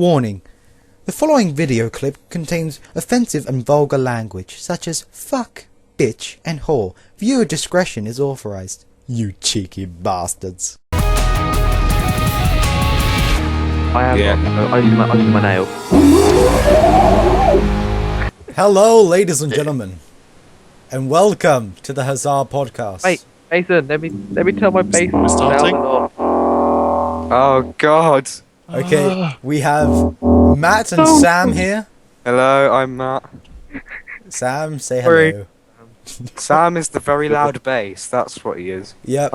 Warning. The following video clip contains offensive and vulgar language, such as fuck, bitch, and whore. Viewer discretion is authorized. You cheeky bastards. I used my nail. Hello, ladies and gentlemen, and welcome to the Huzzah Podcast. Wait, Mason, let me tell my bass. We're starting? Oh God! Okay, we have Matt and Sam here. Hello, I'm Matt. Sam, say Sorry. hello. Sam is the very loud bass. That's what he is. Yep.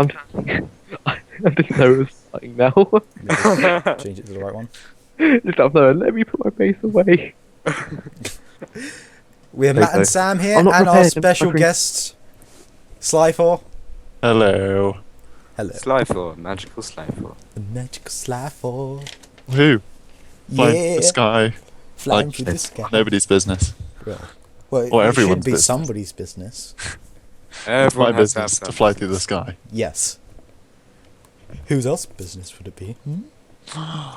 I didn't know it was starting now. Change it to the right one. Just out of nowhere, let me put my bass away. We have There Matt you and go. Sam here, I'm not and our prepared, I'm special fucking- guest, Slyfor. Hello. Hello. Slyfor, magical Slyfor. The magical Slyfor. Who? Flying Yeah. the sky. Flying Like, through the sky. Nobody's business. Well, or it everyone's should be business. somebody's business. My Everyone has business that to fly through the sky. Yes. Whose else's business would it be?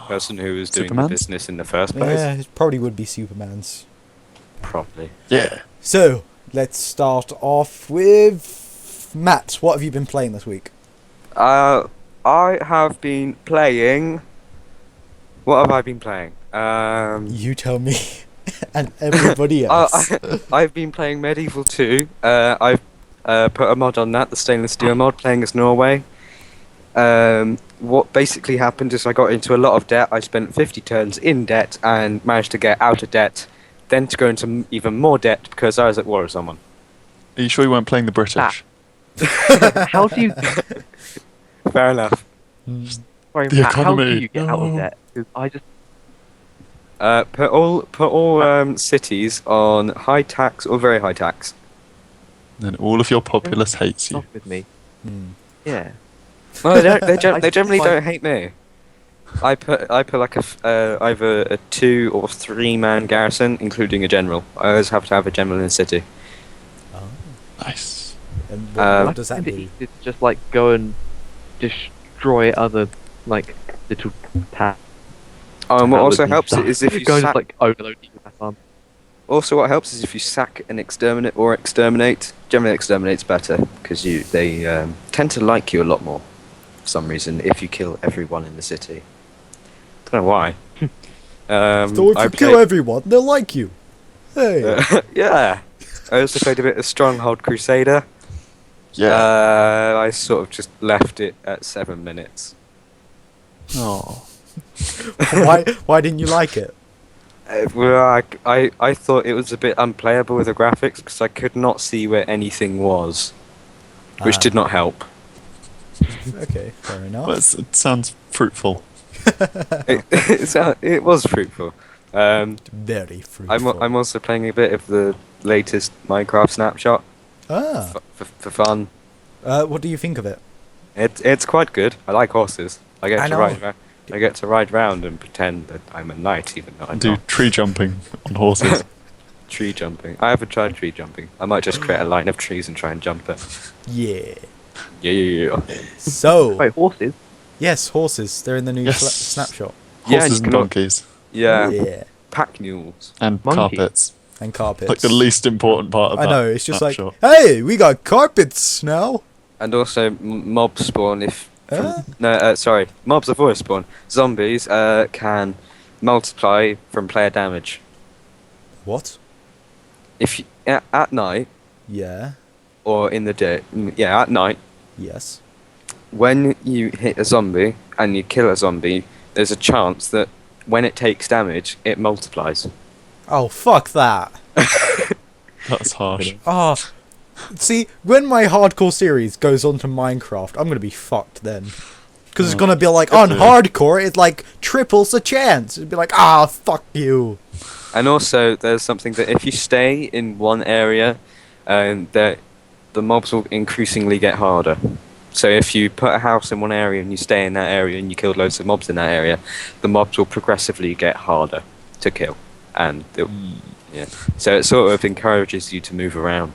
person who was doing the Superman's? business in the first place. Yeah, it probably would be Superman's. Probably. Yeah. So, let's start off with Matt. What have you been playing this week? I have been playing. What have I been playing? You tell me, and everybody else. I've been playing Medieval 2. I've put a mod on that, the stainless steel mod, playing as Norway. What basically happened is I got into a lot of debt. I spent 50 turns in debt and managed to get out of debt, then to go into even more debt because I was at war with someone. Are you sure you weren't playing the British? How do you? Fair enough. Sorry, The Matt, how do economy. you get out of No. debt? 'Cause I just Put all cities on high tax or very high tax. Then all of your populace hates you. off with me. Hmm. Yeah. Well, they don't. They I generally find- don't hate me. I put like either a 2 or 3 man garrison, including a general. I always have to have a general in the city. Nice. And I what does that find it do? easy to just like go and destroy other like little towns. Oh, and what also and helps stuff. is if you go and sack. just like overload you with that farm. Also, what helps is if you sack and exterminate. Generally, exterminate's better because they tend to like you a lot more for some reason if you kill everyone in the city. Don't know why. So if I you kill played- everyone, they'll like you. Hey. yeah. I also played a bit of Stronghold Crusader. Yeah. I sort of just left it at 7 minutes. Oh. Why didn't you like it? Well, I thought it was a bit unplayable with the graphics because I could not see where anything was, which Ah. did not help. Okay, fair enough. Well, it sounds fruitful. It was fruitful. Very fruitful. I'm also playing a bit of the latest Minecraft snapshot for fun. What do you think of it? It's quite good. I like horses. I get I to know. ride. I get to ride round and pretend that I'm a knight, even though I'm Do not. tree jumping on horses. Tree jumping. I haven't tried tree jumping. I might just create a line of trees and try and jump it. Yeah. Yeah. So, Wait, horses? yes, horses. They're in the new Yes. snapshot. Yeah, Horses you and can- donkeys. Yeah. Yeah. Pack mules. And Monkey. carpets. And carpets. Like the least important part of I that. know, it's just snapshot. like, hey, we got carpets now. And also mob spawn if... Ah. Sorry. Mobs have always spawned. Zombies can multiply from player damage. What? If you, at night, Yeah. or in the day... Yeah, at night, Yes. when you hit a zombie and you kill a zombie, there's a chance that when it takes damage, it multiplies. Oh, fuck that. That's harsh. Ah. See, when my hardcore series goes on to Minecraft, I'm gonna be fucked then. Because it's gonna be like, on Yeah. hardcore, it like triples the chance. It'd be like, fuck you. And also, there's something that if you stay in one area, that the mobs will increasingly get harder. So if you put a house in one area and you stay in that area and you kill loads of mobs in that area, the mobs will progressively get harder to kill. And yeah, so it sort of encourages you to move around.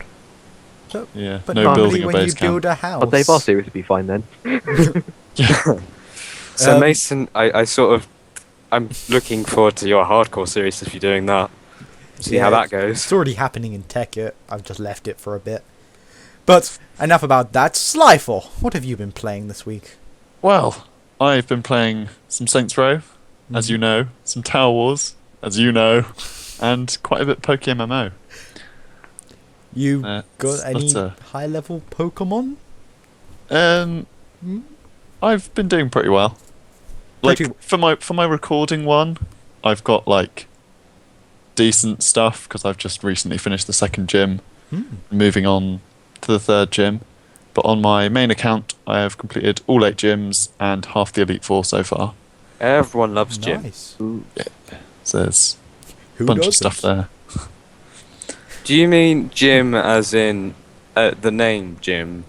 Yeah. But No normally building a when you base build camp. a house... But they've all seriously be fine then. So Um, Mason, I sort of I'm looking forward to your hardcore series if you're doing that. See how that goes. It's already happening in Tekkit. I've just left it for a bit. But enough about that. Slyful, what have you been playing this week? Well, I've been playing some Saints Row, as you know, some Tower Wars, as you know, and quite a bit of PokeMMO. You got That's any a- high-level Pokemon? I've been doing pretty well. Like Pretty- for my recording one, I've got like decent stuff because I've just recently finished the second gym, moving on to the third gym. But on my main account, I have completed all 8 gyms and half the Elite Four so far. Everyone loves Jim. Nice. So there's Who a bunch of doesn't? stuff there. Do you mean Jim as in the name Jim?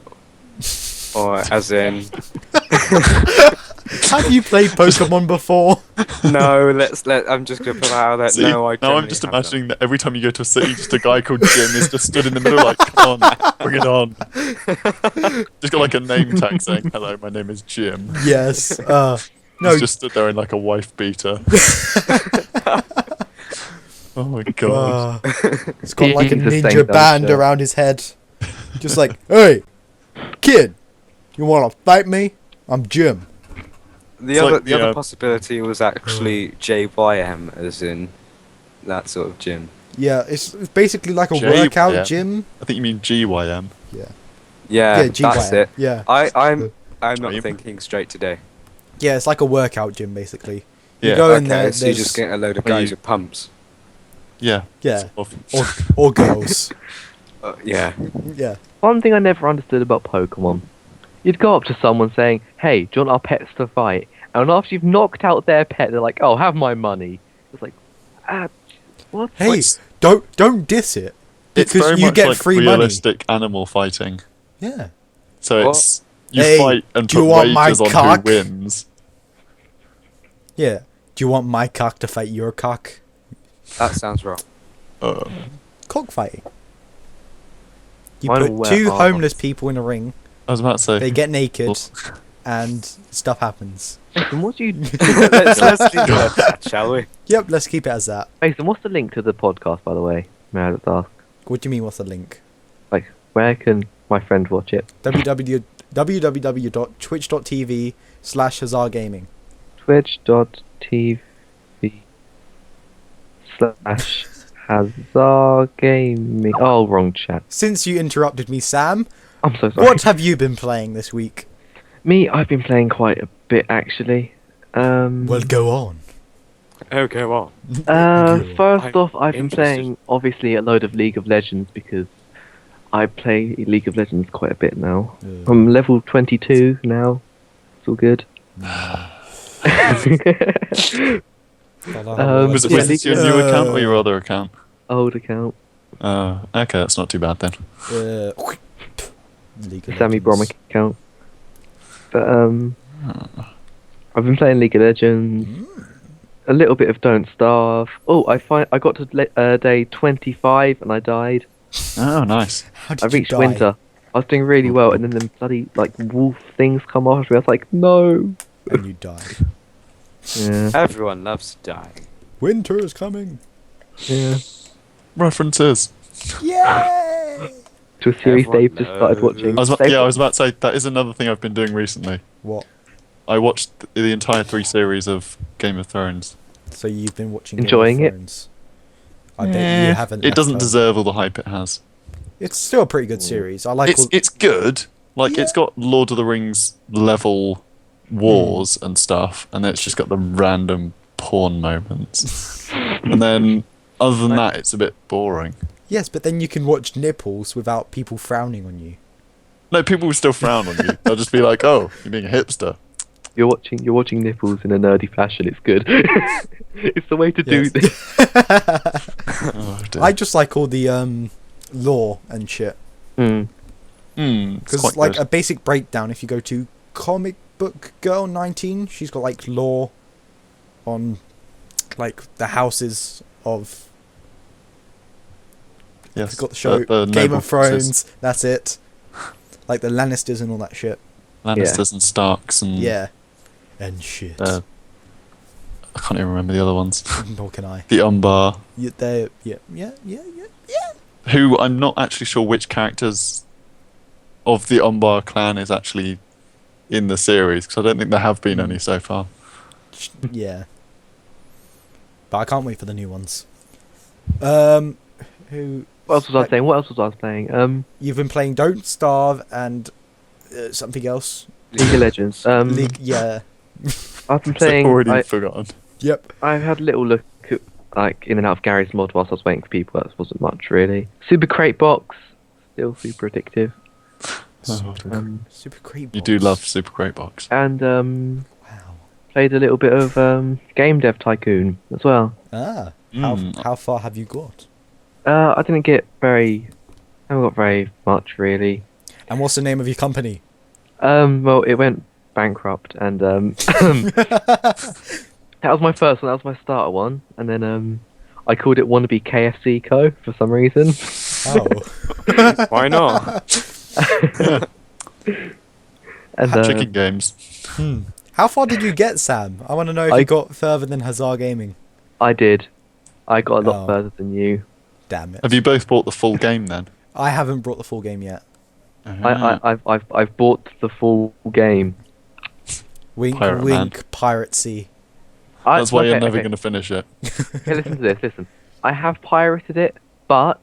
Or as in... Have you played Pokemon before? No, I'm just going to put that out there. See, No, I now I'm generally just haven't. imagining that every time you go to a city, just a guy called Jim is just stood in the middle like, come on, bring it on. Just got like a name tag saying, hello, my name is Jim. Yes. No. He's just stood there in like a wife beater. Oh my god. It's got like a He's a ninja Saint band Dungeon. around his head. Just like, hey, kid, you want to fight me? I'm Jim. The It's other like the other the, possibility was actually JYM, as in that sort of gym. Yeah, it's basically like a JYM. workout gym. I think you mean GYM. Yeah. Yeah, GYM. that's it. Yeah. I'm not Dream. thinking straight today. Yeah, it's like a workout gym basically. You Yeah. go in Okay, there, so you there's- just get a load of Well, guys you- with pumps. Yeah. Yeah. Sort of. or girls. Yeah. Yeah. One thing I never understood about Pokemon. You'd go up to someone saying, hey, do you want our pets to fight? And after you've knocked out their pet, they're like, oh, have my money. It's like, what? Hey, It's- don't diss it. It's Because very you much get like free money. realistic animal fighting. Yeah. So What? it's you Hey, fight and do you put want my wagers on cock? who wins. Yeah. Do you want my cock to fight your cock? That sounds wrong. Cockfighting. You Mine will put wear 2 armor. homeless people in a ring, I was about to say. they get naked, Well- and stuff happens. Mason, what do you... let's leave it at that, shall we? Yep, let's keep it as that. Mason, what's the link to the podcast, by the way? May I just ask? What do you mean, what's the link? Like, where can my friend watch it? www.twitch.tv/HazarGaming. Twitch.tv/Hazard Gaming. Oh, wrong chat. Since you interrupted me, Sam, I'm so sorry. what have you been playing this week? Me, I've been playing quite a bit, actually. Well, go on. Oh, go on. First I'm off, I've been interested. playing, obviously, a load of League of Legends because I play League of Legends quite a bit now. I'm level 22 now. It's all good. Was yeah, this your new account or your other account? Old account. Okay, that's not too bad then. League of Sammy Legends. Bromick account. But, I've been playing League of Legends. A little bit of Don't Starve. Oh, I got to day 25 and I died. Oh, nice. How did I you reached die? winter. I was doing really well, and then the bloody like wolf things come after me. I was like, no. And you died. Yeah, Everyone loves dying. Winter is coming. yeah. References. Yay! To a series Everyone Dave just started knows. watching. I was Dave- about to say that is another thing I've been doing recently. What? I watched the entire 3 series of Game of Thrones. So you've been watching Enjoying Game it? of Thrones. I bet you haven't. It left doesn't home. deserve all the hype it has. It's still a pretty good series. I like. It's good. Like it's got Lord of the Rings level wars and stuff, and then it's just got the random porn moments. And then other than that, it's a bit boring. Yes, but then you can watch nipples without people frowning on you. No, people will still frown on you. They'll just be like, "Oh, you're being a hipster." You're watching nipples in a nerdy fashion. It's good. It's the way to do Yes. this. Oh, dear. I just like all the lore and shit. Mm. it's Because quite like good. a basic breakdown, if you go to Comic Book Girl 19, she's got like lore on like the houses of. Yes, I've got the show the Game noble of Thrones. forces. That's it. Like the Lannisters and all that shit. Lannisters and Starks and Yeah. And shit. I can't even remember the other ones. Nor can I. The Umbar, Yeah, yeah. who I'm not actually sure which characters of the Umbar clan is actually in the series, because I don't think there have been any so far. Yeah. But I can't wait for the new ones. Who? What else was I saying? What else was I saying? You've been playing Don't Starve and something else. League of Legends. League, yeah. I've been I've playing. already forgotten. Yep. I had a little look at, like, in and out of Gary's mod whilst I was waiting for people. That wasn't much really. Super Crate Box, still super addictive. Super great. You do love Super Great Box. And Wow. played a little bit of Game Dev Tycoon as well. Ah. Mm. How far have you got? I didn't get very. I haven't got very much really. And what's the name of your company? Well, it went bankrupt, and that was my first one. That was my starter one, and then I called it Wannabe KFC Co. for some reason. Oh. Why not? And Chicken Games. How far did you get, Sam? I want to know if you got further than Hazard Gaming. I did. I got a lot Oh. further than you. Damn it. Have you both bought the full game then? I haven't brought the full game yet. I've bought the full game. Wink, Pirate wink, piracy. That's why you're okay, never okay. going to finish it. Okay, listen to this. Listen, I have pirated it, but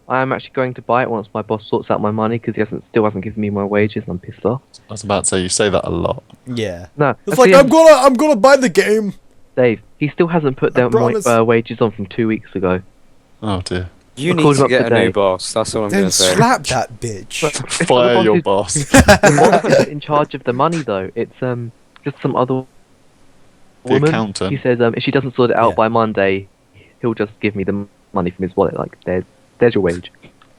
I am actually going to buy it once my boss sorts out my money because he still hasn't given me my wages. And I'm pissed off. I was about to say, you say that a lot. Yeah. No, It's that's like the I'm gonna buy the game. Dave. He still hasn't put I their promise. wages on from 2 weeks ago. Oh dear. You I need called him to up get a today. new boss. That's all I'm going Then to say. slap that bitch. Fire your who's- boss. The one who's in charge of the money, though, it's just some other The woman. accountant. He says if she doesn't sort it out Yeah. by Monday, he'll just give me the money from his wallet. Like there's your wage.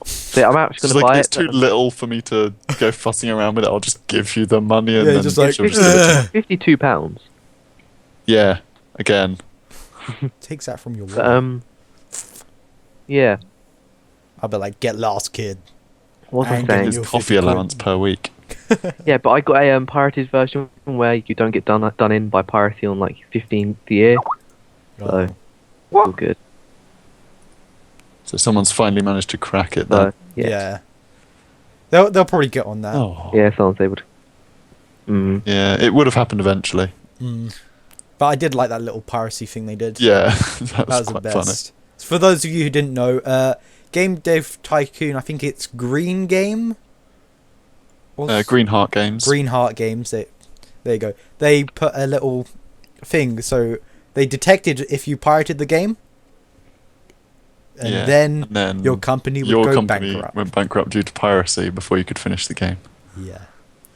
So I'm actually It's going to like buy it's it. too little for me to go fussing around with it. I'll just give you the money and Yeah, then just like, she'll just give it to me. £52. Yeah, again. Takes that from your But, wallet. yeah. I'll be like, get lost, kid. What was I And saying? His You're coffee 50 quid. allowance per week. Yeah, but I got a pirated version where you don't get done in by piracy on like 15th year. Oh. So all good. So someone's finally managed to crack it So then. Yeah. They'll probably get on that. Oh. yeah, someone's able to. Yeah, it would have happened eventually. Mm. But I did like that little piracy thing they did. Yeah, that That was was the quite best. For those of you who didn't know, Game Dev Tycoon, I think it's Green Game? Or funny. Green Heart Games. Green Heart Games. There you go. They put a little thing, so they detected if you pirated the game, and Yeah, then and then your company would your go company bankrupt. went bankrupt due to piracy before you could finish the game. Yeah.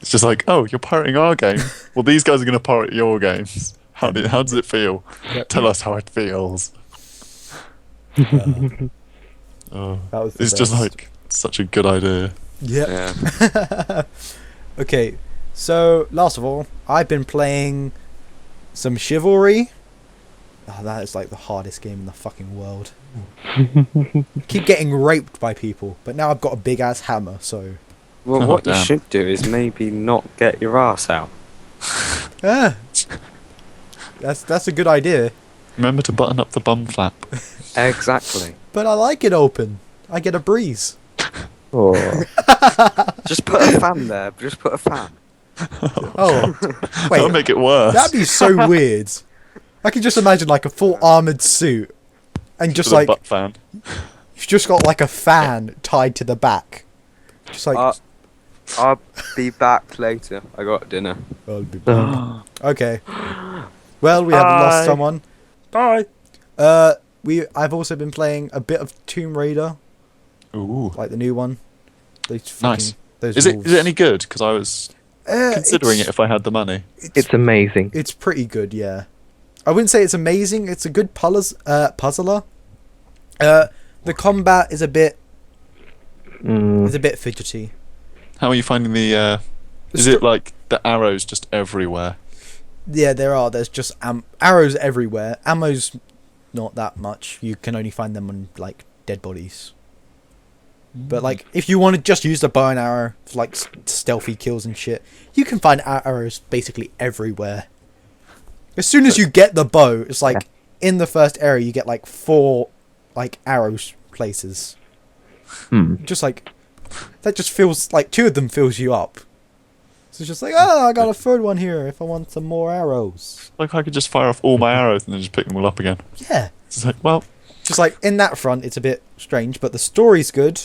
It's just like, oh, you're pirating our game. Well, these guys are going to pirate your games. How does it feel? Yep. Tell us how it feels. Oh, That was the it's just best. like such a good idea. Yep. Yeah. Okay, so last of all, I've been playing some Chivalry. Oh, that is like the hardest game in the fucking world. Keep getting raped by people, but now I've got a big ass hammer, so Well, Oh, what you damn. should do is maybe not get your ass out. ah, that's a good idea. Remember to button up the bum flap. Exactly. But I like it open. I get a breeze. Oh. Just put a fan there. Just put a fan. Oh, That'll wait, make it worse. that'd be so weird. I can just imagine like a full armored suit, and just With a like butt fan. you've just got like a fan tied to the back. Just like I'll be back later. I got dinner. I'll be back. Okay. Well, we have lost Bye. someone. Bye. I've also been playing a bit of Tomb Raider, Ooh. like the new one. Those Nice. Those Is it wolves. any good? Because I was considering it if I had the money. It's amazing. It's pretty good, yeah. I wouldn't say it's amazing. It's a good puzzler. The combat is a bit fidgety. How are you finding the? Is it like the arrows just everywhere? Yeah, there are. There's just arrows everywhere. Ammo's not that much. You can only find them on like dead bodies. But like, if you want to just use the bow and arrow for like stealthy kills and shit, you can find arrows basically everywhere. As soon as you get the bow, it's like in the first area you get like 4 like arrows places. Just like that just feels like 2 of them fills you up. So it's just like, I got a 3rd one here if I want some more arrows. Like I could just fire off all my arrows and then just pick them all up again. Yeah. It's like, well, Just like in that front, it's a bit strange, but the story's good.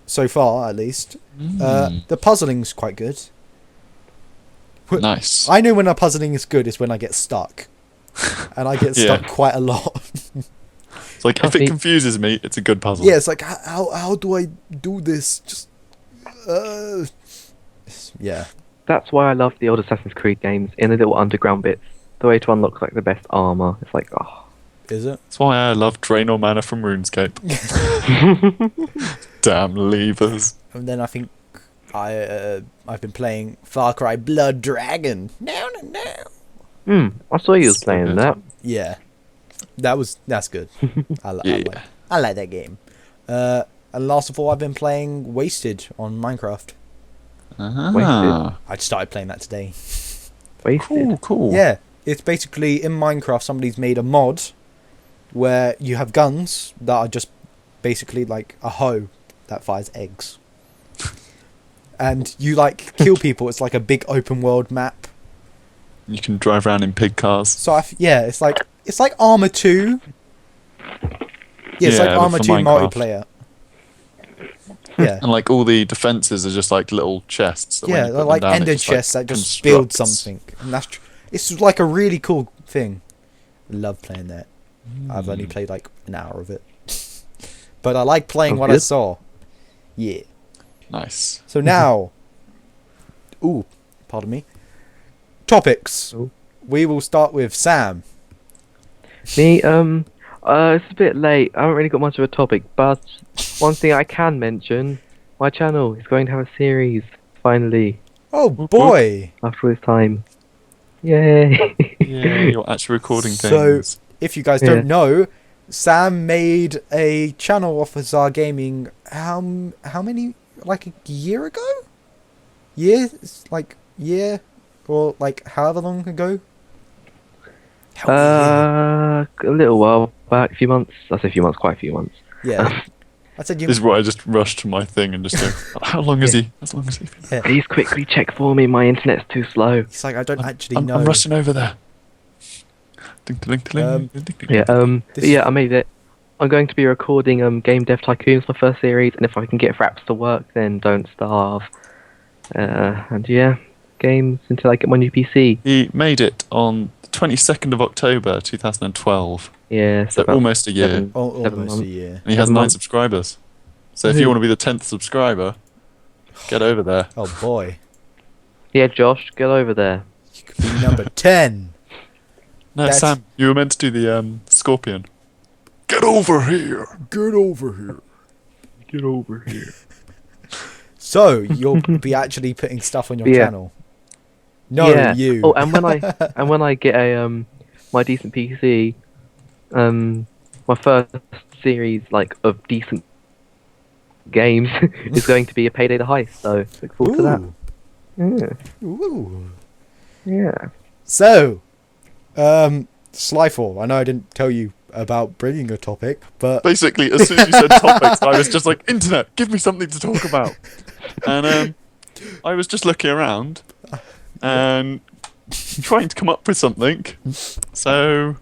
So far, at least. The puzzling's quite good. nice. I know when a puzzling is good is when I get stuck. And I get stuck quite a lot. It's like if it confuses me, it's a good puzzle. Yeah, it's like, how do I do this? Just... yeah. That's why I love the old Assassin's Creed games in the little underground bits. The way to unlock like the best armor. It's like, oh. Is it? That's why I love Draenor Manor from RuneScape. Damn levers. And then I think I've been playing Far Cry Blood Dragon. No. I saw you was So playing good. that. Yeah, that's good. I like that game. And last of all, I've been playing Wasted on Minecraft. Ah, I started playing that today. Wasted. cool. Yeah, it's basically in Minecraft. Somebody's made a mod where you have guns that are just basically like a hoe that fires eggs, and you like kill people. It's like a big open world map. You can drive around in pig cars. So it's like Arma 2. Yeah, it's like but Arma for 2 Minecraft. multiplayer. Yeah. And like all the defenses are just like little chests. That when Yeah, you put they're them like down, it ender just, like, chests that just build constructs. something. And it's like a really cool thing. Love playing that. I've only played like an hour of it. But I like playing Sounds what I good. saw. Yeah. Nice. So now... Ooh, pardon me. Topics. Ooh. We will start with Sam. Me, it's a bit late. I haven't really got much of a topic, but one thing I can mention, my channel is going to have a series, finally, Oh boy! after this time. Yay! Yeah, you're actually recording So- things. If you guys Yeah. don't know, Sam made a channel off of Zar Gaming. How many? Like a year ago? Year, or like however long ago? A little while back, a few months. I say a few months, quite a few months. Yeah. I said you. This is where I just rushed to my thing and just go, how long is he? As long as he. Yeah. Please quickly check for me, my internet's too slow. He's like, I don't actually I'm know. rushing over there. Ding, ding, ding, Um, ding, ding, ding. Yeah, This but yeah, I made it. I'm going to be recording Game Dev Tycoon's my first series, and if I can get Fraps to work, then Don't Starve. And yeah, games until I get my new PC. He made it on the 22nd of October 2012. Yeah, So about almost a year. 7 Almost a months. year. And he has 7 9 months. subscribers. So if you want to be the 10th subscriber, get over there. Oh boy, Yeah, Josh, get over there. you could be number 10. No, That's- Sam, you were meant to do the scorpion. Get over here. Get over here. Get over here. So you'll be actually putting stuff on your Yeah. channel. No, yeah. you. Oh, and when I get a my decent PC, my first series of decent games is going to be a Payday the Heist. So look forward to that. Yeah. Ooh. Yeah. So, Slyfall. I know I didn't tell you about bringing a topic, but Basically, as soon as you said topics, I was just like, internet, give me something to talk about. And I was just looking around and trying to come up with something. So,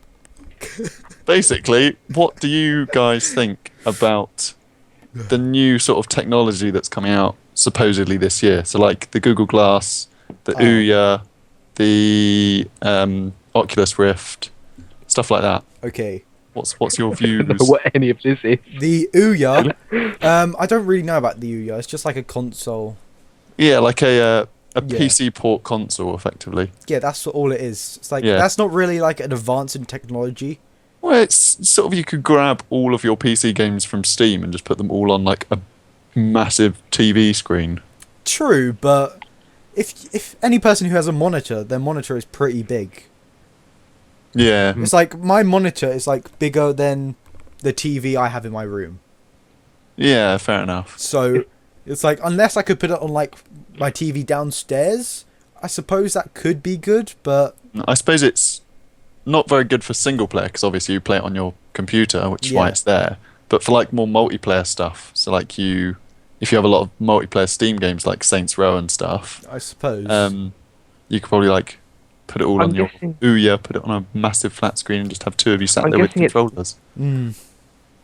basically, what do you guys think about the new sort of technology that's coming out supposedly this year? So, like the Google Glass, the Ouya, the Oculus Rift, stuff like that. okay. What's your I don't know views? what any of this is. The Ouya. I don't really know about the Ouya. It's just like a console. Yeah, like a Yeah. PC port console, effectively. Yeah, that's all it is. It's like Yeah. that's not really like an advance in technology. Well, it's sort of you could grab all of your PC games from Steam and just put them all on like a massive TV screen. True, but if any person who has a monitor, their monitor is pretty big. Yeah, It's like my monitor is like bigger than the TV I have in my room. yeah, fair enough. So it's like unless I could put it on like my TV downstairs, I suppose that could be good, but I suppose it's not very good for single player because obviously you play it on your computer, which is why Yeah. it's there. But for like more multiplayer stuff, so like if you have a lot of multiplayer Steam games like Saints Row and stuff, I suppose. you could probably like put it all I'm on your guessing- Ouya, put it on a massive flat screen, and just have two of you sat I'm there with guessing it's- controllers.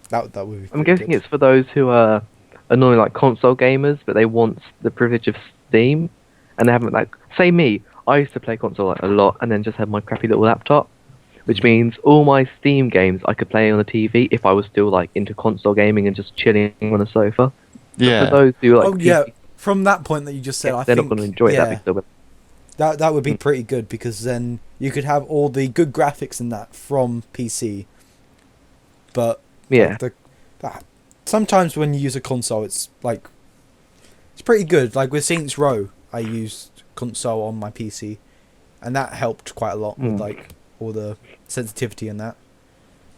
That would be I'm pretty guessing good. it's for those who are annoying like console gamers, but they want the privilege of Steam, and they haven't like. Say me, I used to play console like, a lot, and then just had my crappy little laptop, which means all my Steam games I could play on the TV if I was still like into console gaming and just chilling on the sofa. Yeah. For those who like, Oh yeah, from that point that you just said, I they're think not going to enjoy yeah, that. Because that would be pretty good because then you could have all the good graphics in that from PC. But yeah, that sometimes when you use a console, it's like it's pretty good. Like with Saints Row, I used console on my PC, and that helped quite a lot with like all the sensitivity and that.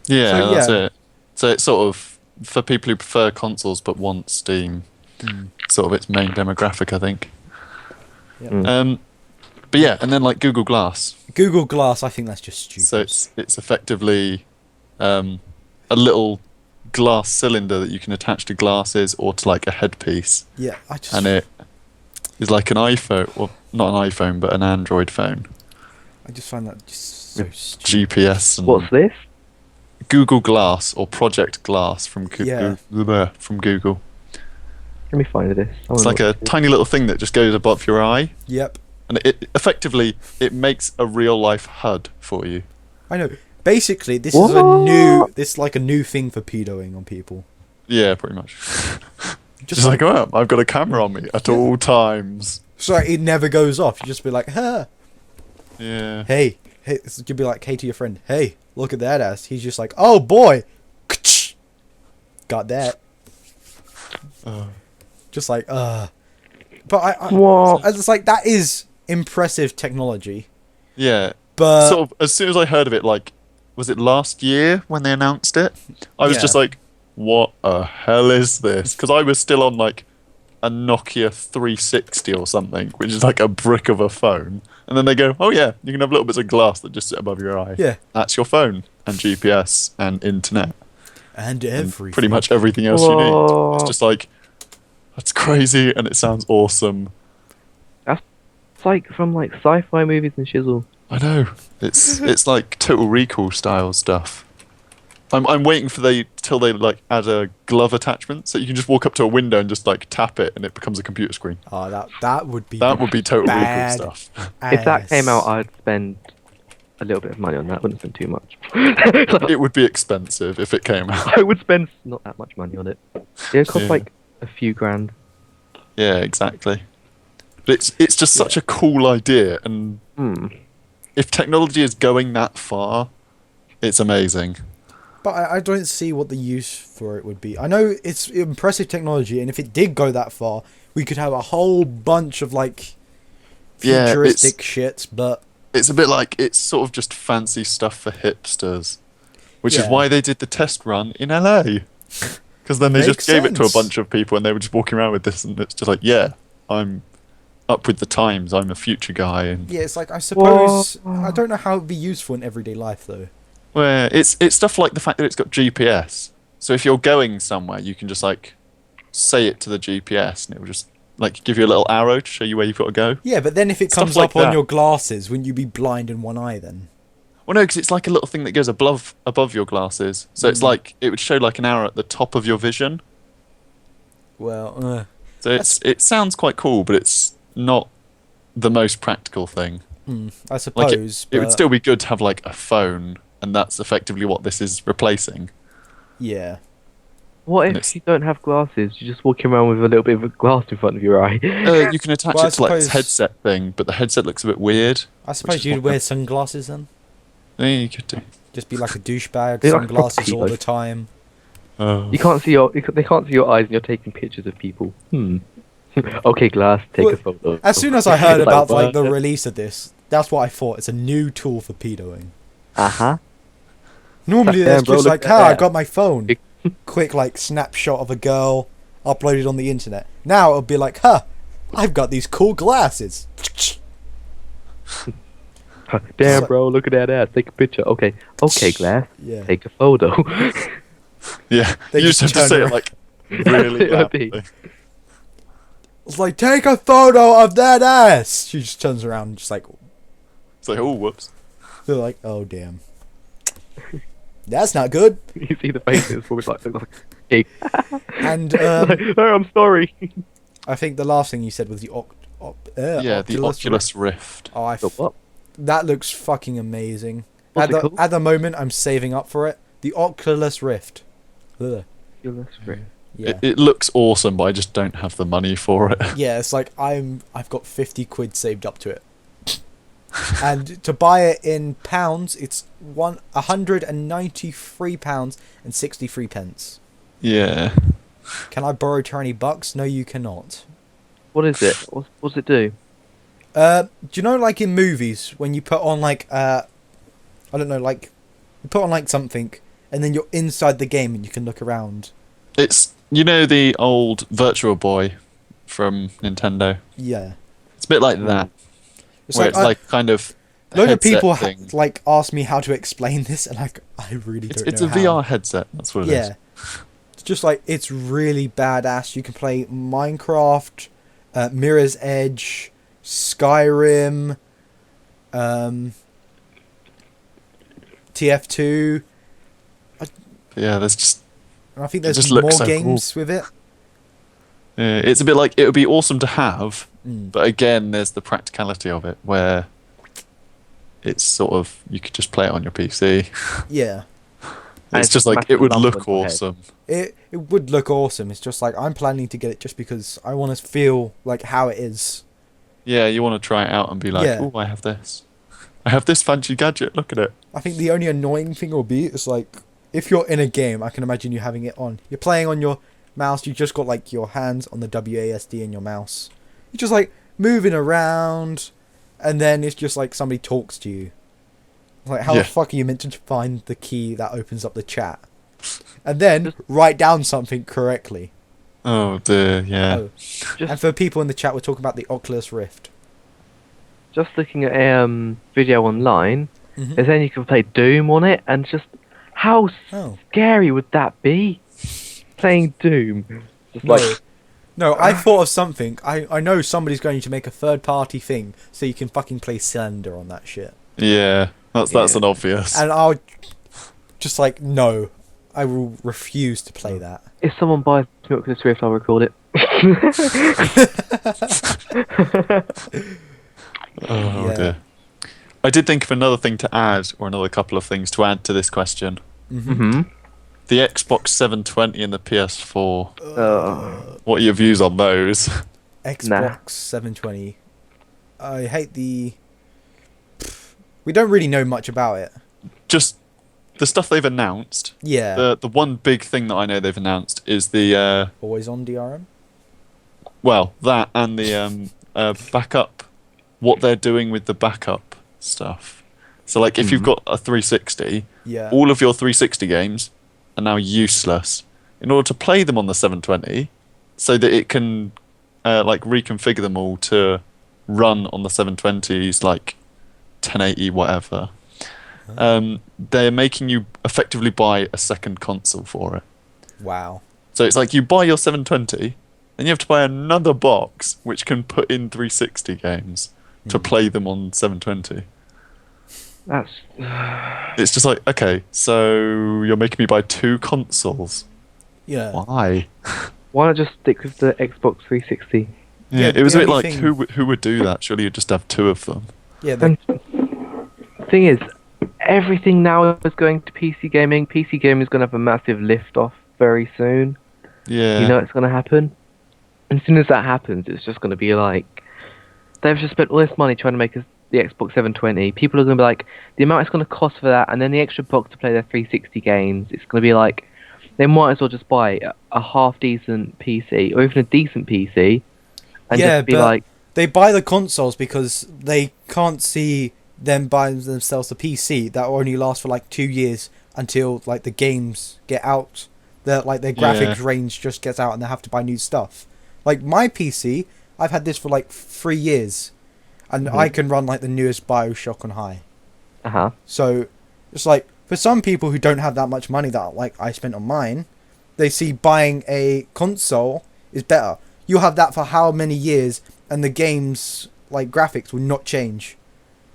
Yeah, So, that's yeah. it. So it's sort of for people who prefer consoles but want Steam, sort of its main demographic, I think. Yeah. But yeah, and then like Google Glass. Google Glass, I think that's just stupid. So it's effectively a little glass cylinder that you can attach to glasses or to like a headpiece, yeah, I just and it is like an iPhone, or not an iPhone, but an Android phone. I just find that just so stupid. GPS and what's this? Google Glass or Project Glass from Yeah. from Google. Let me find this. It's like a tiny little thing that just goes above your eye, Yep, and it effectively it makes a real life HUD for you. I know. Basically, this What? is like a new thing for pedoing on people. Yeah, pretty much. Just Just like, oh, I've got a camera on me at all times. so it never goes off. You just be like, huh. Yeah. Hey, you'd be like, hey to your friend, hey, look at that ass. He's just like, oh boy, got that. Just like, but I What? it's like that is impressive technology, Yeah. but Sort of, as soon as I heard of it, like, was it last year when they announced it? I was Yeah. just like, what the hell is this? Because I was still on like a Nokia 360 or something, which is like a brick of a phone. And then they go, oh yeah, you can have little bits of glass that just sit above your eye. yeah, That's your phone and GPS and internet. and And everything. pretty much everything else you need. Whoa. It's just like, that's crazy and it sounds awesome. It's like from like sci-fi movies and shizzle. I know. It's like Total Recall style stuff. I'm waiting for till they like add a glove attachment so you can just walk up to a window and just like tap it and it becomes a computer screen. Oh, that would be That would be Total bad Recall stuff. If that came out, ass. I'd spend a little bit of money on that. I wouldn't spend too much. It would be expensive if it came out. I would spend not that much money on it. It would cost Yeah. like a few grand. Yeah, exactly. But it's just such a cool idea, and if technology is going that far, it's amazing. But I don't see what the use for it would be. I know it's impressive technology, and if it did go that far, we could have a whole bunch of like Yeah, futuristic shit. But It's a bit like it's sort of just fancy stuff for hipsters, which is Yeah. why they did the test run in LA. Because then they Makes just gave it to a sense. bunch of people, and they were just walking around with this, and it's just like, yeah, I'm up with the times. I'm a future guy, and yeah, it's like I suppose I don't know how it'd be useful in everyday life though. where it's stuff like the fact that it's got GPS. So if you're going somewhere, you can just like say it to the GPS, and it will just like give you a little arrow to show you where you've got to go. Yeah, but then if it Stuff comes like up on that. your glasses, wouldn't you be blind in one eye then? Well, no, because it's like a little thing that goes above your glasses. So it's like it would show like an arrow at the top of your vision. Well, So it sounds quite cool, but it's not the most practical thing. I Like suppose. it would but- still be good to have like a phone, and that's effectively what this is replacing. Yeah. What And if it's- you don't have glasses? You're just walking around with a little bit of a glass in front of your eye. You can attach Well, I it to like this suppose- headset thing, but the headset looks a bit weird. I suppose is you'd what- wear sunglasses then. Yeah, you could do. Just be like a douchebag, Be like a sunglasses proper all pedo. the time. You can't see they can't see your eyes, and you're taking pictures of people. Okay, glass, take Well, a photo. As soon as I heard It's about like the what? release of this, that's what I thought. It's a new tool for pedoing. Uh-huh. Normally, Damn, there's bro, just look like, at I that." got my phone. Quick, like, snapshot of a girl uploaded on the internet. Now it'll be like, I've got these cool glasses. Damn, bro, look at that ass. Take a picture. Okay, Glass. Yeah. Take a photo. Yeah, They you just have just to say turn it like really That's what it would loudly. It's like, take a photo of that ass. She just turns around and just like, It's like, oh, whoops. they're like, oh damn. That's not good. You see the faces, always like, hey. And Like, oh, I'm sorry. I think the last thing you said was the Yeah, the Oculus Rift. Oh, The what? that looks fucking amazing. What's it called? At the moment, I'm saving up for it. The Oculus Rift. Ugh. Oculus Rift. Yeah. It looks awesome, but I just don't have the money for it. Yeah, it's like I've got 50 quid saved up to it. And to buy it in pounds, it's £193 and 63 pence. Yeah. Can I borrow 20 bucks? No, you cannot. What is it? What's it do? Do you know, like in movies, when you put on like I don't know, like you put on like something, and then you're inside the game and you can look around. It's, you know, the old Virtual Boy from Nintendo. Yeah. It's a bit like that, It's where like, it's like kind of load of headset people thing. like ask me how to explain this, and I really don't It's know a how. VR headset. That's what it is. Yeah. It's just like, it's really badass. You can play Minecraft, Mirror's Edge, Skyrim, TF2. Yeah, there's just And I think It there's just more looks so games with it. it's a bit like, it would be awesome to have, Mm. but again, there's the practicality of it where it's sort of, you could just play it on your PC. Yeah. And It's it's just a like, it massive would lump look on your head. awesome. It would look awesome. It's just like, I'm planning to get it just because I want to feel like how it is. Yeah, you want to try it out and be like, Yeah. oh, I have this. I have this fancy gadget, look at it. I think the only annoying thing will be, is like, if you're in a game, I can imagine you having it on. You're playing on your mouse, you just got like your hands on the WASD and your mouse. You're just like moving around, and then it's just like somebody talks to you. Like, how Yeah. the fuck are you meant to find the key that opens up the chat? And then write down something correctly. Oh dear, yeah. Oh. Just And for people in the chat, we're talking about the Oculus Rift. just looking at a video online, Mhm. they're saying you can play Doom on it, and just how Oh. scary would that be? Playing Doom. Just No. like, No, I thought of something. I know somebody's going to make a third-party thing so you can fucking play Slender on that shit. Yeah, that's Yeah. an obvious. And I'll just like, no, I will refuse to play that. if someone buys the Oculus Rift, I'll record it. Oh Yeah. dear. I did think of another thing to add, or another couple of things to add to this question. Mm-hmm. The Xbox 720 and the PS4. Uh, What are your views on those? Xbox 720. I hate the. We don't really know much about it. Just the stuff they've announced. Yeah. The one big thing that I know they've announced is the Always on DRM. well, that and the backup. What they're doing with the backup stuff. So like, if you've got a 360, Yeah. all of your 360 games are now useless. In order to play them on the 720, so that it can like reconfigure them all to run on the 720s, like 1080 whatever. They're making you effectively buy a second console for it. Wow. So it's like, you buy your 720, then you have to buy another box which can put in 360 games to play them on 720. that's It's just like, okay, so you're making me buy two consoles. Yeah. Why? why not just stick with the Xbox 360? Yeah, Yeah, it was the a bit only like, thing- who would do that? Surely you'd just have two of them. Yeah. And thing is, everything now is going to PC gaming. PC gaming is going to have a massive lift off very soon. Yeah. You know it's going to happen. And as soon as that happens, it's just going to be like, they've just spent all this money trying to make the Xbox 720. People are going to be like, the amount it's going to cost for that, and then the extra box to play their 360 games, it's going to be like, they might as well just buy a half-decent PC, or even a decent PC, and Yeah, just be but- like, They buy the consoles because they can't see them buying themselves a PC that will only last for like 2 years until like the games get out. Their graphics range just gets out and they have to buy new stuff. Like my PC, I've had this for like 3 years. and I can run like the newest Bioshock on high. Uh-huh. So it's like for some people who don't have that much money that like I spent on mine, they see buying a console is better. You'll have that for how many years, and the game's like graphics will not change.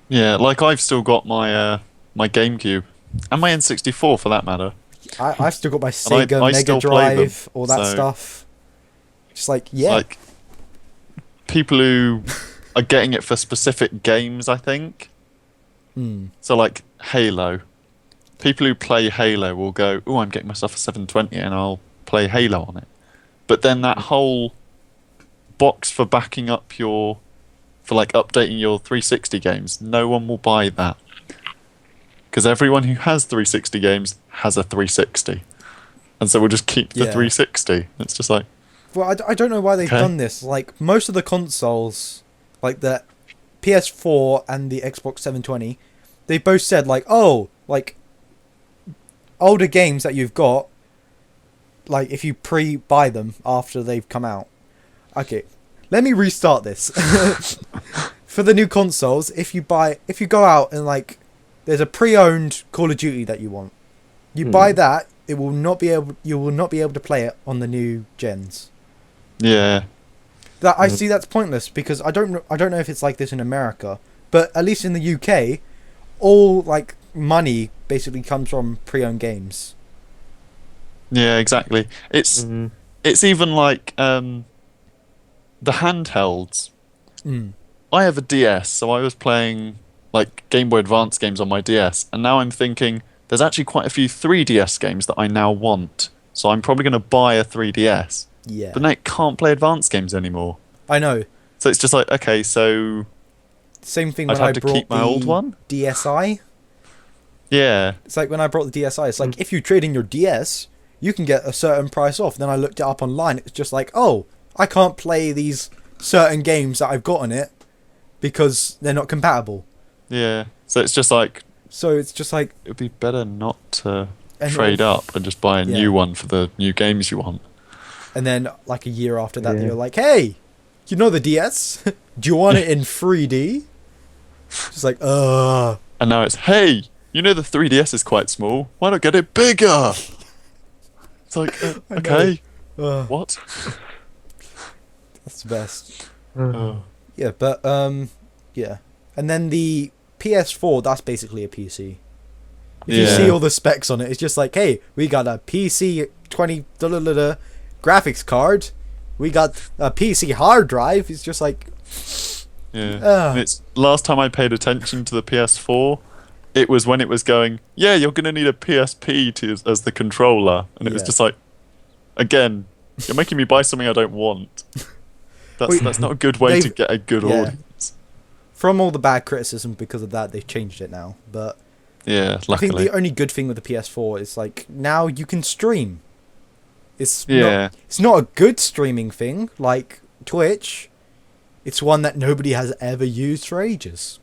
Yeah, like I've still got my my GameCube and my N64 for that matter. I've still got my I Sega Mega still play them, Drive, all that so- stuff. Just like yeah, Like people who are getting it for specific games, I think. Hmm. So like Halo. People who play Halo will go, "Oh, I'm getting myself a 720 and I'll play Halo on it." But then that whole box for backing up for like updating your 360 games, no one will buy that. Because everyone who has 360 games has a 360. And so we'll just keep the Yeah. 360. It's just like, Well, I don't know why they've Okay. done this. Like most of the consoles, like the PS4 and the Xbox 720, they both said like, oh, like older games that you've got, like if you pre-buy them after they've come out. Okay, let me restart this. For the new consoles, if you go out and like, there's a pre-owned Call of Duty that you want, you buy that, you will not be able to play it on the new gens. yeah. That I see that's pointless because I don't know if it's like this in America, but at least in the UK, all like money basically comes from pre-owned games. Yeah, exactly. It's even like the handhelds. Mm. I have a DS, so I was playing like Game Boy Advance games on my DS, and now I'm thinking there's actually quite a few 3DS games that I now want. So I'm probably going to buy a 3DS. Yeah, But now it can't play advanced games anymore. I know. So it's just like, okay, so Same thing I'd when I have to brought keep my the old one? DSi. yeah. It's like when I brought the DSi. It's like if you trade in your DS, you can get a certain price off. Then I looked it up online. It's just like, oh, I can't play these certain games that I've got on it because they're not compatible. Yeah. So it's just like, So it's just like it would be better not to And trade all- up and just buy a Yeah. new one for the new games you want. And then, like a year after that, Yeah. you're like, "Hey, you know the DS? Do you want it in 3D?" Just like, And now it's, hey, you know the 3DS is quite small. Why not get it bigger? It's like, okay, what? that's the best. Oh. Yeah, but yeah. And then the PS4, that's basically a PC. If you Yeah. see all the specs on it, it's just like, "Hey, we got a PC 20 graphics card. We got a PC hard drive." It's just like, Yeah. And it's last time I paid attention to the PS4, it was when it was going, yeah, you're gonna need a PSP as the controller, and it was Yeah. just like, again, you're making me buy something I don't want. That's not a good way to they've- get a good yeah. audience. from all the bad criticism because of that, they've changed it now. But Yeah, I think luckily. the only good thing with the PS4 is like now you can stream. It's Yeah. it's not a good streaming thing like Twitch. It's one that nobody has ever used for ages.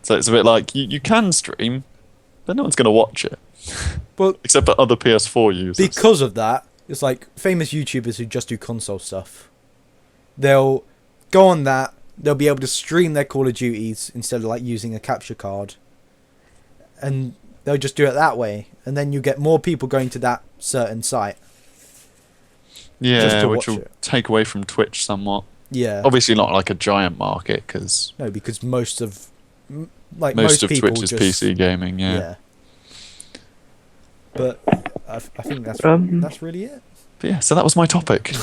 So it's a bit like you can stream, but no one's gonna watch it Well, except for other PS4 users. because of that, it's like famous YouTubers who just do console stuff. They'll go on that. They'll be able to stream their Call of Duties instead of like using a capture card, and they'll just do it that way. And then you get more people going to that certain site. just yeah, to which watch will it. take away from Twitch somewhat. Yeah. Obviously, not like a giant market because No, because most of most of people Twitch is just, PC gaming. Yeah. Yeah. But I think that's really it. But yeah, so that was my topic.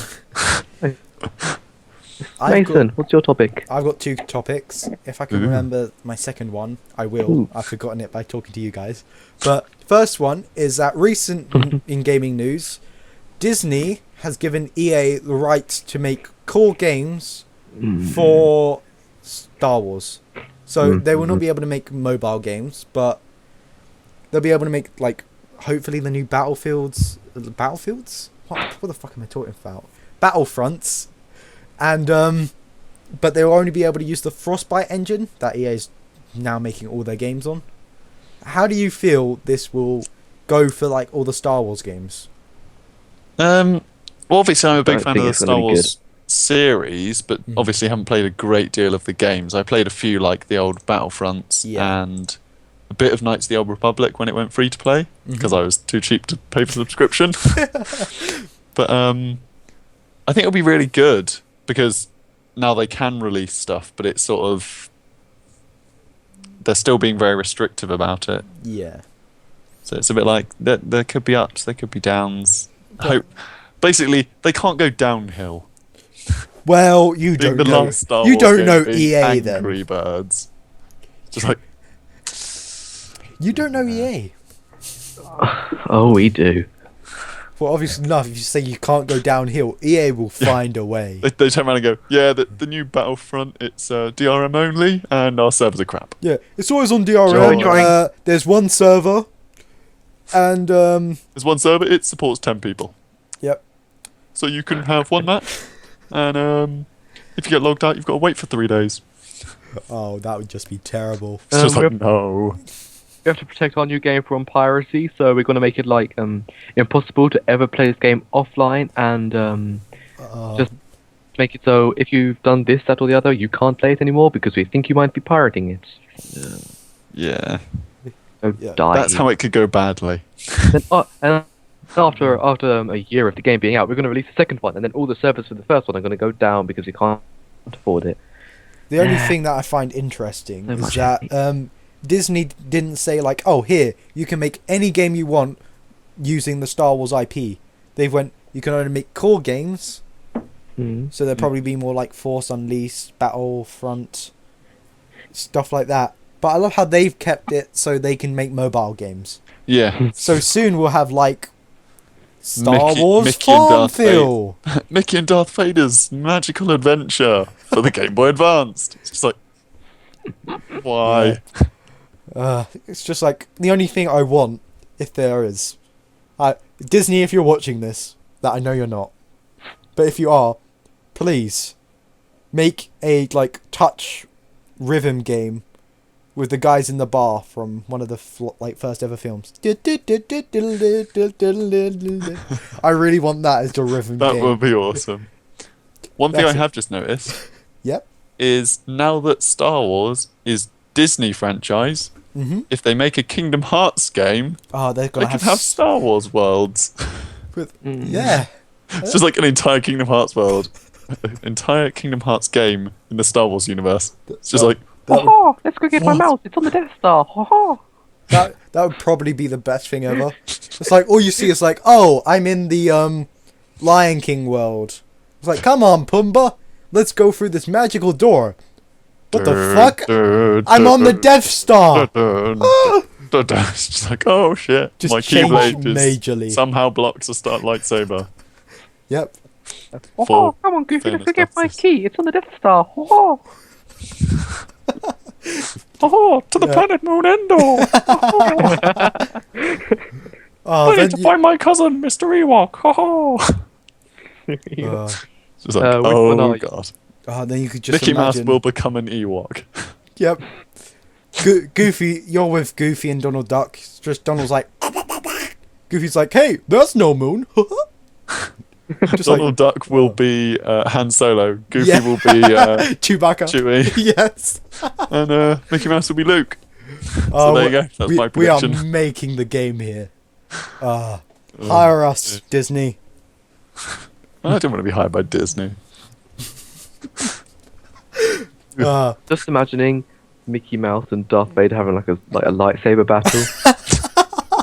Nathan, what's your topic? I've got two topics. If I can Ooh. remember my second one, I will. Ooh. I've forgotten it by talking to you guys. But first one is that recent in gaming news, Disney has given EA the right to make core games for Star Wars. So they will not be able to make mobile games, but they'll be able to make like hopefully the new Battlefields. Battlefields? What the fuck am I talking about? Battlefronts. And but they will only be able to use the Frostbite engine that EA is now making all their games on. How do you feel this will go for like all the Star Wars games? Well, obviously, I'm a big Don't fan think of the it's gonna Star be Wars series, but Mhm. obviously haven't played a great deal of the games. I played a few like the old Battlefronts Yeah. and a bit of Knights of the Old Republic when it went free to play because I was too cheap to pay for subscription. But I think it'll be really good because now they can release stuff, but it's sort of they're still being very restrictive about it. Yeah. So it's a bit like there could be ups, there could be downs. Basically, they can't go downhill. Well, you Being don't the know. last Star You Wars don't game know being EA then. Angry Birds. Just like You don't know EA. Oh, we do. Well, obviously enough. If you say you can't go downhill, EA will find a way. they turn around and go, yeah, the new Battlefront, it's DRM only, and our servers are crap. Yeah, it's always on So we're DRM. trying- There's one server, and There's one server, it supports 10 people. yep. So you can have one match, and if you get logged out, you've got to wait for 3 days. Oh, that would just be terrible. It's just like, we no. have to protect our new game from piracy, so we're going to make it like impossible to ever play this game offline, and just make it so if you've done this, that, or the other, you can't play it anymore because we think you might be pirating it. Yeah. So Yeah, die. That's how it could go badly. Then, and after a year of the game being out, we're going to release a second one, and then all the servers for the first one are going to go down because we can't afford it. The only thing that I find interesting So is much that Disney didn't say like, oh, here, you can make any game you want using the Star Wars IP. They went, you can only make core games, so there'll probably be more like Force Unleashed, Battlefront, stuff like that. But I love how they've kept it so they can make mobile games. Yeah. So soon we'll have like Star Mickey- Wars Mickey and Darth Farmville. Mickey and Darth Vader's magical adventure for the Game Boy Advanced. It's just like, why? It's just like the only thing I want, if there is, Disney. If you're watching this, that I know you're not, but if you are, please make a like touch rhythm game with the guys in the bar from one of the first ever films. I really want that as the rhythm That game. would be awesome. One thing That's I it. have just noticed Yep. is now that Star Wars is Disney franchise, if they make a Kingdom Hearts game, Oh, they're they gonna can have Star Wars worlds. yeah. It's just like an entire Kingdom Hearts world. An entire Kingdom Hearts game in the Star Wars universe. It's just like, That would, Oh, let's go get my What? mouse. It's on the Death Star. that would probably be the best thing ever. It's like all you see is like, oh, I'm in the Lion King world. It's like, come on, Pumbaa, let's go through this magical door. What the fuck? I'm on the Death Star. It's just like, oh shit. Just My change Keyblade just majorly. somehow blocks a start lightsaber. Yep. For Come on, Goofy, famous let's go get my purposes. key. It's on the Death Star. Oh, to the Yeah. planet Moon Endor! Oh, I then need to find my cousin, Mr. Ewok! It's just like, which one are you? god. then you could just Mickey Mouse imagine. will become an Ewok. Yep. Goofy, you're with Goofy and Donald Duck. It's just Donald's like, Goofy's like, hey, there's no moon. Just like, Donald Duck will be Han Solo, Goofy Yeah. will be Chewbacca. Chewie, Yes. and Mickey Mouse will be Luke. Oh, there you go. That's my we are prediction. making the game here. Hire us, Disney. I don't want to be hired by Disney. Just imagining Mickey Mouse and Darth Vader having like a lightsaber battle.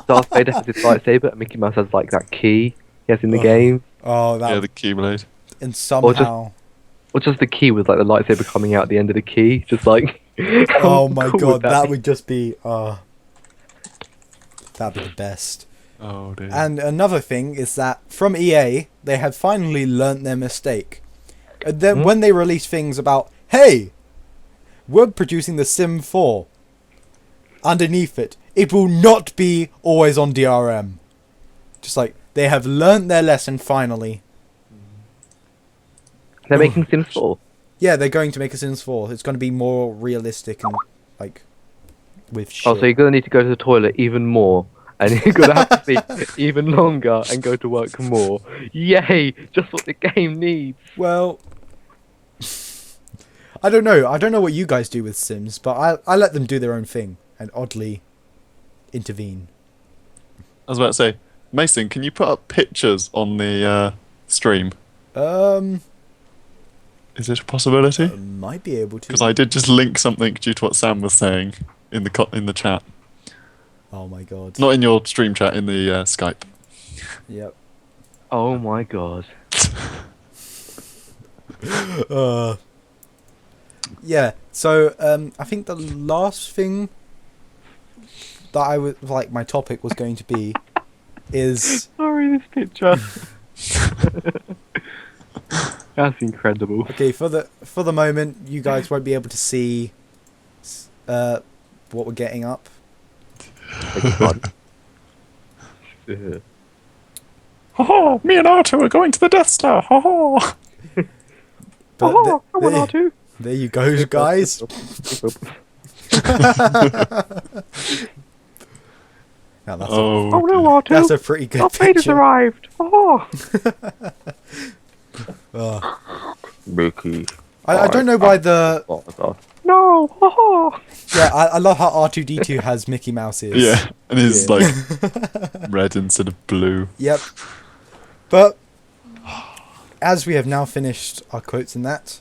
Darth Vader has his lightsaber, and Mickey Mouse has like that key he has in the game, Oh, that Yeah, the Keyblade. and somehow. or just the key with like the lightsaber coming out at the end of the key, just like. Oh my cool god, would that be? would just be. That'd be the best. Oh dear. And another thing is that from EA, they have finally learnt their mistake. And then when they release things about, hey, we're producing the Sim 4. Underneath it, it will not be always on DRM. Just like, they have learnt their lesson finally. They're making Sims 4. Yeah, they're going to make a Sims 4. It's going to be more realistic and, like, with shit. Oh, so you're gonna need to go to the toilet even more, and you're gonna have to sleep even longer and go to work more. Yay! Just what the game needs. Well, I don't know. I don't know what you guys do with Sims, but I let them do their own thing and oddly intervene. I was about to say, Mason, can you put up pictures on the stream? Is it a possibility? Might be able to. Because I did just link something due to what Sam was saying in the chat. Oh my god. Not in your stream chat, in the Skype. Yep. Oh my god. Yeah. So I think the last thing that I was like my topic was going to be is Sorry, this picture. That's incredible. okay for the moment you guys won't be able to see what we're getting up. Ha me and R2 are going to the Death Star. Ha But I want R2. there you go, guys. Now that's Oh, no, R2. that's a pretty good Darth Vader's picture. arrived. Oh. Mickey. I don't know why the No. Oh. yeah I love how R2D2 has Mickey Mouse ears. yeah, and it's Yeah. like red instead of blue. Yep. But as we have now finished our quotes and that,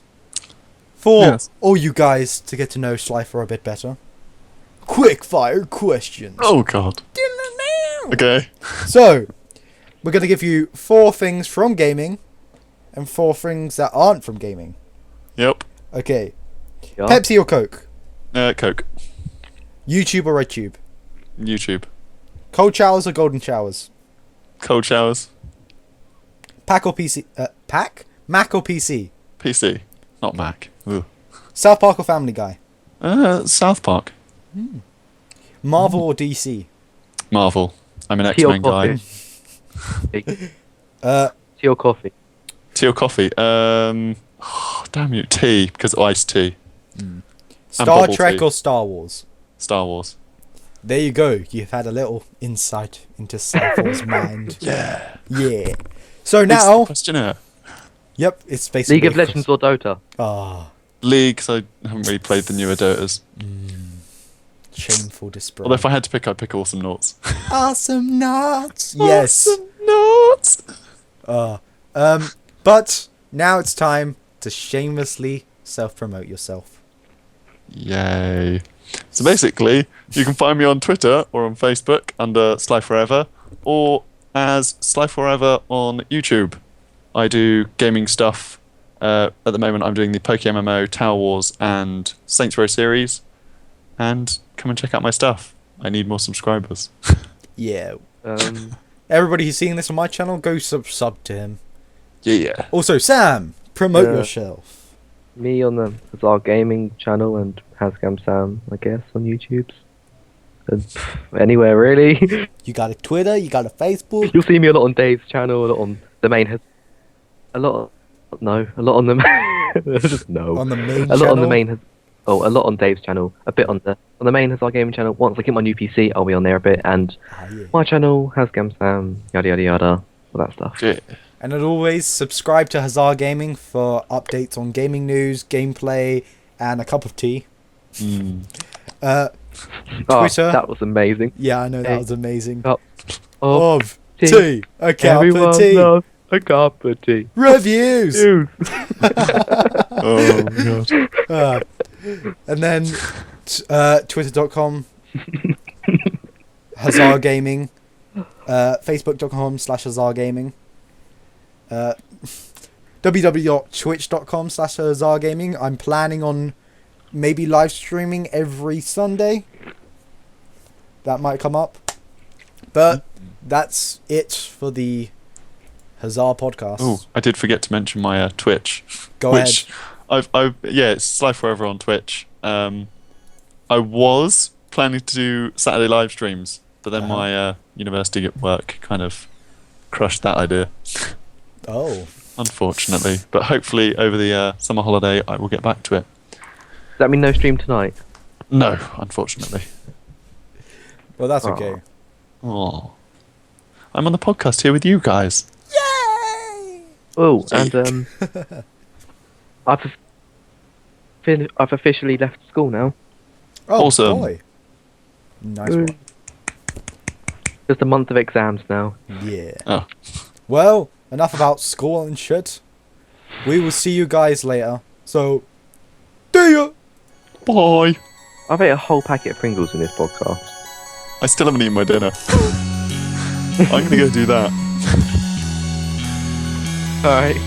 for Yes. all you guys to get to know Slifer a bit better, quick fire questions. Oh god. Okay. So, we're going to give you 4 things from gaming and 4 things that aren't from gaming. Yep. Okay. Yeah. Pepsi or Coke? Coke. YouTube or RedTube? YouTube. Cold showers or golden showers? Cold showers. Pack or PC? Pack? Mac or PC? PC. Not Mac. Ugh. South Park or Family Guy? South Park. Marvel or DC? Marvel. I'm an Tea or X-Men guy. coffee? Uh, Tea or coffee? Tea or coffee? Damn you. Tea, because iced tea. Star bubble Trek tea. or Star Wars? Star Wars. There you go. You've had a little insight into Slifer's mind. Yeah. Yeah. So now, Questionnaire. yep, it's basically League of Legends or Dota? Ah, League, because I haven't really played the newer Dotas. shameful display. Although if I had to pick, I'd pick Awesome Noughts. Awesome nuts. Yes. Awesome Noughts! But now it's time to shamelessly self-promote yourself. Yay. So basically, you can find me on Twitter or on Facebook under Sly Forever, or as Sly Forever on YouTube. I do gaming stuff. At the moment, I'm doing the PokeMMO, Tower Wars, and Saints Row series. And come and check out my stuff. I need more subscribers. Yeah. Um, Everybody who's seeing this on my channel, go sub to him. Yeah. Also, Sam, promote Yeah. yourself. me on the Hazard Gaming channel and Hascam Sam, I guess, on YouTube. And anywhere really. You got a Twitter, you got a Facebook. You'll see me a lot on Dave's channel, a lot on the main. A lot on the just no. On the main a lot on the channel? main. A lot on Dave's channel, a bit on the main Hazard Gaming channel. Once I get my new PC, I'll be on there a bit, and Yeah. my channel Hascam Sam, yada yada yada, all that stuff. Yeah. And as always, subscribe to Hazard Gaming for updates on gaming news, gameplay, and a cup of tea. Mm. Oh, Twitter. that was amazing. Yeah, I know that Hey. was amazing. Cup of Of tea. tea. A cup Everyone of tea. loves a cup of tea. Reviews. Ew. Oh, God. And then twitter.com Hazard Gaming, facebook.com/Hazard Gaming, www.twitch.com/Hazard Gaming. I'm planning on maybe live streaming every Sunday. That might come up. But that's it for the Hazard podcast. Oh, I did forget to mention my Twitch. Go which it's Sly Forever on Twitch. I was planning to do Saturday live streams, but then Uh-huh. my university at work kind of crushed that idea, Oh. unfortunately. But hopefully over the summer holiday I will get back to it. Does that mean no stream tonight? No, unfortunately. Well, that's Aw. okay. Oh, I'm on the podcast here with you guys. Yay! Oh, and I've I've officially left school now. Oh, Awesome. boy. Nice one. Just a month of exams now. Yeah. Oh. Well, enough about school and shit. We will see you guys later. So, see ya! Bye. I've ate a whole packet of Pringles in this podcast. I still haven't eaten my dinner. I'm gonna go do that. Alright.